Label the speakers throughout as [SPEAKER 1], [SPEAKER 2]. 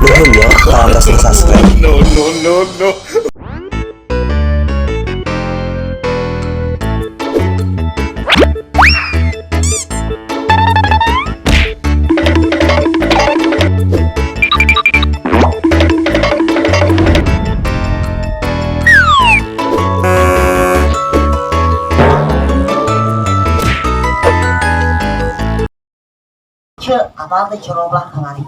[SPEAKER 1] Nuhun ya, atas subscribe.
[SPEAKER 2] No.
[SPEAKER 3] Ce, apa teh coroblah kemari?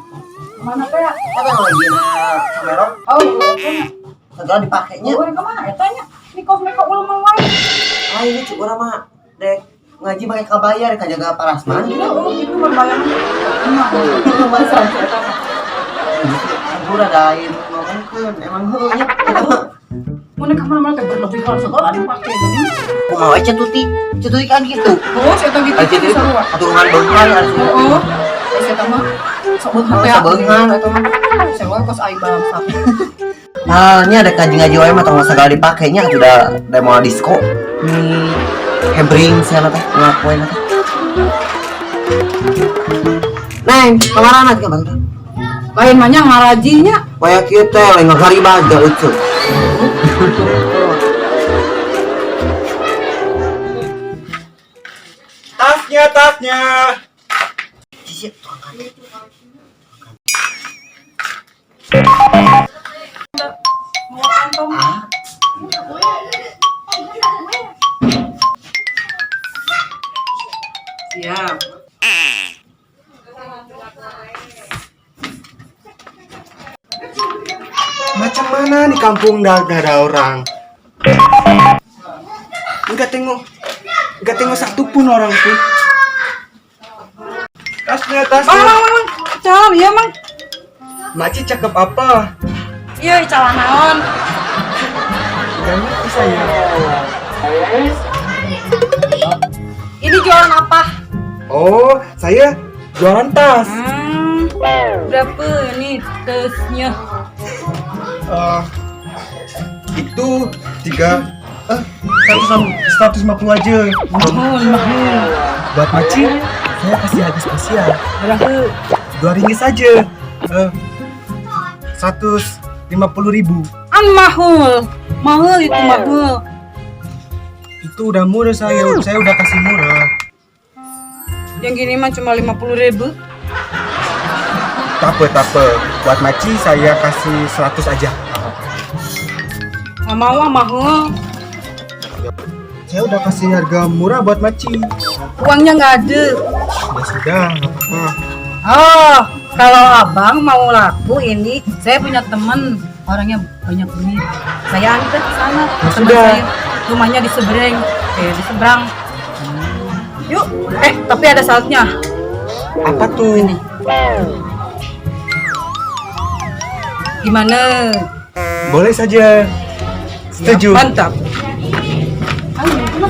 [SPEAKER 4] Mana teh?
[SPEAKER 3] Kita lagi na kamera,
[SPEAKER 4] Oh, iya.
[SPEAKER 3] segala dipakainya.
[SPEAKER 4] Oh, kemana? Tanya. Ini kos mereka belum mau main.
[SPEAKER 3] Ah ini cuk urang mah dek ngaji pakai kabayar ka jaga parasman.
[SPEAKER 4] Iya, oh gitu berbayangan. Emak.
[SPEAKER 3] Itu bahasa eta mah. Udah dain ngomongkeun emang heuh nya.
[SPEAKER 4] Mana kemana-mana teh berlebihan segala dipakai jadi.
[SPEAKER 3] Kumaha cetuti kan gitu.
[SPEAKER 4] Oh, saya tahu gitu
[SPEAKER 3] Jadi
[SPEAKER 4] sarua.
[SPEAKER 3] aturungan beungan harus.
[SPEAKER 4] Oh, saya tahu mah sebut hati aku.
[SPEAKER 3] Sebeungan.
[SPEAKER 4] Eta mah. Saya kos ai bangsa.
[SPEAKER 3] Halnya ada kaji ngaji wae mah tong segala dipakainya sudah demo disco. Hebring sana teh ngakuin teh. Neng, kemana nanti kemana?
[SPEAKER 4] Lain mah nya ngarajinya.
[SPEAKER 3] Waya kieu teh lain ngagariba aja ucup.
[SPEAKER 2] Tasnya.
[SPEAKER 3] Cici, tukang
[SPEAKER 4] Mau kantong. Siap.
[SPEAKER 2] Macam mana di kampung dah ada orang? Enggak tengok satu pun orang pun. Tasnya.
[SPEAKER 4] Mang. Calon, iya, Mang.
[SPEAKER 2] Makcik cakep apa?
[SPEAKER 4] Iya, calon naon.
[SPEAKER 2] Gak ngerti saya.
[SPEAKER 4] Ini jualan apa?
[SPEAKER 2] Oh, saya jualan tas.
[SPEAKER 4] Berapa ini tasnya?
[SPEAKER 2] Itu 150 aja.
[SPEAKER 4] Mahal.
[SPEAKER 2] Buat makcik, saya kasih harga spesial.
[SPEAKER 4] Berapa?
[SPEAKER 2] 2 ringgit saja. 150.000.
[SPEAKER 4] Mahal itu mahal.
[SPEAKER 2] Itu udah murah saya udah kasih murah.
[SPEAKER 4] Yang gini mah cuma 50.000.
[SPEAKER 2] Tak apa. Buat maci saya kasih 100 aja.
[SPEAKER 4] Nggak mau mahal.
[SPEAKER 2] Saya udah kasih harga murah buat maci.
[SPEAKER 4] Uangnya nggak ada.
[SPEAKER 2] Sudah, nggak apa-apa.
[SPEAKER 4] Oh, kalau abang mau laku ini, saya punya temen orangnya banyak duit. Saya antar ke sana. Teman
[SPEAKER 2] sudah.
[SPEAKER 4] saya rumahnya di seberang. Di seberang. Yuk, tapi ada syaratnya.
[SPEAKER 2] Apa tuh?
[SPEAKER 4] Ini. Gimana?
[SPEAKER 2] Boleh saja. Setuju.
[SPEAKER 4] Ya, mantap. Ayo, mana?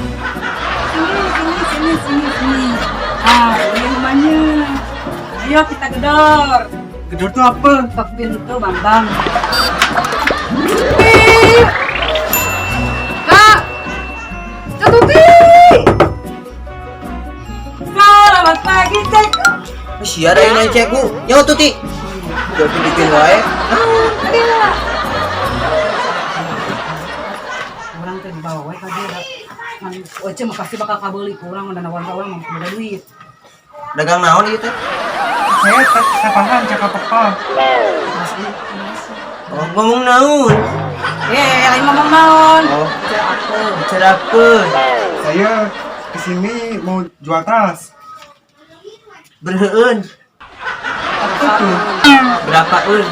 [SPEAKER 4] Sini. Ah, ini rumahnya. Ayo kita gedor.
[SPEAKER 2] Gedor tuh apa?
[SPEAKER 4] Ketok pintu, Bambang. Kak, Tuti. Selamat pagi, Cek.
[SPEAKER 3] Sia ada yang cek ku. Nyawa tuti. Udah bikin wae.
[SPEAKER 4] Orang teh dibawa ka dia. Oce mah pasti bakal kabeli ku urang dan nawan orang mah ada duit.
[SPEAKER 3] Dagang naon ieu teh?
[SPEAKER 2] Saya paham cakap apa.
[SPEAKER 3] Oh, ngomong naon?
[SPEAKER 4] Lain ngomong naon.
[SPEAKER 3] Oh,
[SPEAKER 4] Bicara apa?
[SPEAKER 3] bicara apa?
[SPEAKER 2] Saya kesini mau jual tas.
[SPEAKER 3] Berheun.
[SPEAKER 2] Apa tuh?
[SPEAKER 3] Berapa eun?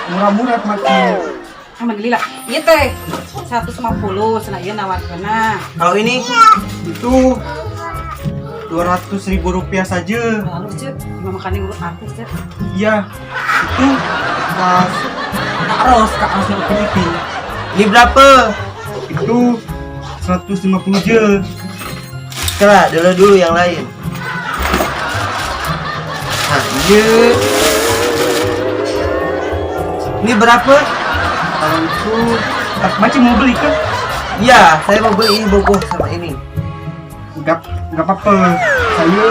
[SPEAKER 2] Murah-murah maci.
[SPEAKER 4] Emang gila. Ieu teh 150 cenah ieu nawarkeunna.
[SPEAKER 3] Kalau ini
[SPEAKER 2] Itu 200.000 rupiah saja.
[SPEAKER 4] Lalu Cek, gimana makan urut artis Cek?
[SPEAKER 2] Iya, itu tas
[SPEAKER 3] Kak Ros yang Filipin. Ini berapa?
[SPEAKER 2] itu 150 aja.
[SPEAKER 3] Coba dulu yang lain. Nah, iya. Ini berapa?
[SPEAKER 2] Kalau itu macam mau beli kan?
[SPEAKER 3] Iya, saya mau beli ini bogoh sama ini.
[SPEAKER 2] Enggak apa-apa. Saya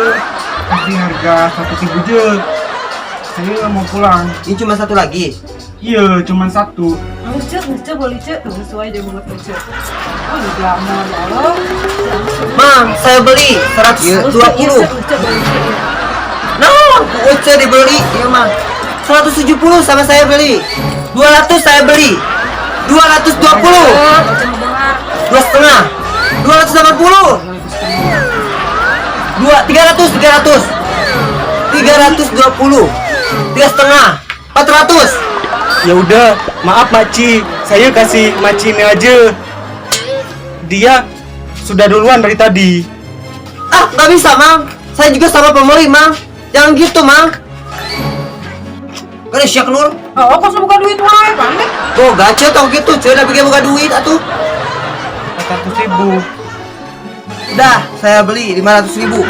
[SPEAKER 2] kasih harga 100.000 aja. Saya mau pulang.
[SPEAKER 3] Ini cuma satu lagi.
[SPEAKER 2] Iya, cuma satu.
[SPEAKER 4] Lucu boleh cek, sesuai dia buat lucu. Oh, udah mau lalu.
[SPEAKER 3] Mang, saya beli 120. No, uce dibeli. Iya, Mang. 170 sama saya beli. 200 saya beli. 220. 2,5. 280. 320. 3,5. 400.
[SPEAKER 2] Ya udah, maaf Maci. Saya kasih Maci ini aja. Dia sudah duluan dari tadi.
[SPEAKER 3] Ah, nggak bisa, Mang. Saya juga sama pembeli, Mang. Jangan gitu, Mang. Kan siak nur.
[SPEAKER 4] Oh, kok buka duit wae, pandai.
[SPEAKER 3] Oh, gacha tau gitu. Cuy, udah bikin buka duit atuh.
[SPEAKER 2] 400.000.
[SPEAKER 3] Dah, saya beli 500.000.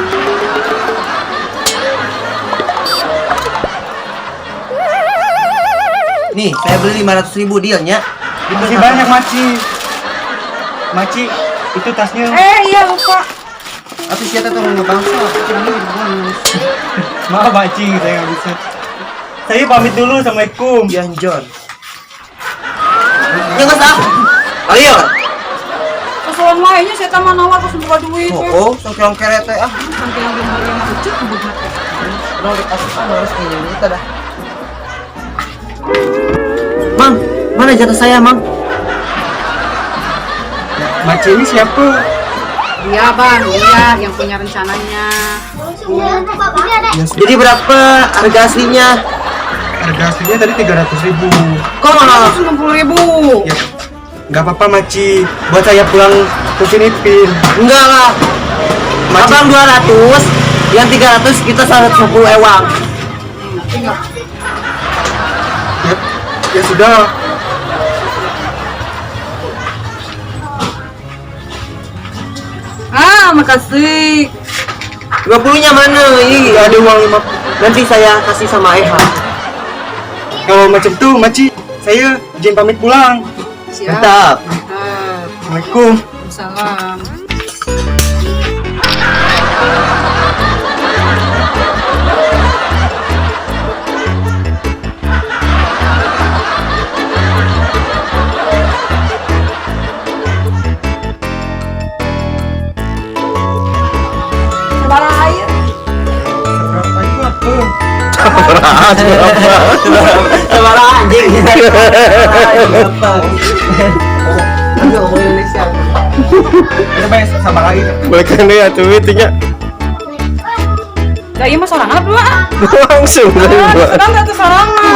[SPEAKER 3] Nih, saya beli 500.000 dealnya.
[SPEAKER 2] Masih banyak Maci. Maci, itu tasnya.
[SPEAKER 4] Iya lupa.
[SPEAKER 3] Atau siapa tuh ngebangsa?
[SPEAKER 2] Maaf Maci, saya nggak bisa. Saya pamit dulu, assalamualaikum.
[SPEAKER 3] Yan John. Ya nggak sah. Ayo.
[SPEAKER 4] Kesuan lainnya saya taman awal kok buka duit.
[SPEAKER 3] Oh, sok keret teh ah.
[SPEAKER 4] Sampai yang belum beli yang lucu kebuka.
[SPEAKER 3] Udah dikasih harus kayak gitu dah. Mang, mana jatah saya, Mang?
[SPEAKER 2] Maci ini siapa?
[SPEAKER 4] Iya bang, iya yang punya rencananya.
[SPEAKER 3] Jadi berapa harga aslinya?
[SPEAKER 2] Harga aslinya tadi 300.000.
[SPEAKER 3] Kok mahal?
[SPEAKER 4] 90.000.
[SPEAKER 2] Ya, nggak apa-apa Maci. Buat saya pulang ke Filipina.
[SPEAKER 3] Enggak lah. Abang 200, yang 300 kita 110 ewang.
[SPEAKER 2] Ya sudah.
[SPEAKER 4] Makasih.
[SPEAKER 3] 20-nya mana? Ini ada uang 50. Nanti saya kasih sama Eha.
[SPEAKER 2] Kalau macam tuh Maci, saya izin pamit pulang.
[SPEAKER 4] Siap.
[SPEAKER 3] Mantap.
[SPEAKER 2] Assalamualaikum.
[SPEAKER 4] Salam.
[SPEAKER 2] Berapa itu apa?
[SPEAKER 3] Sama anjing. Apa? Aduh, orang Indonesia.
[SPEAKER 2] Kita bayar sama lagi.
[SPEAKER 1] Boleh kan ya tuh meetingnya
[SPEAKER 4] Gak iya mah sorangan apa?
[SPEAKER 1] langsung.
[SPEAKER 4] Sedang gak tuh sorangan.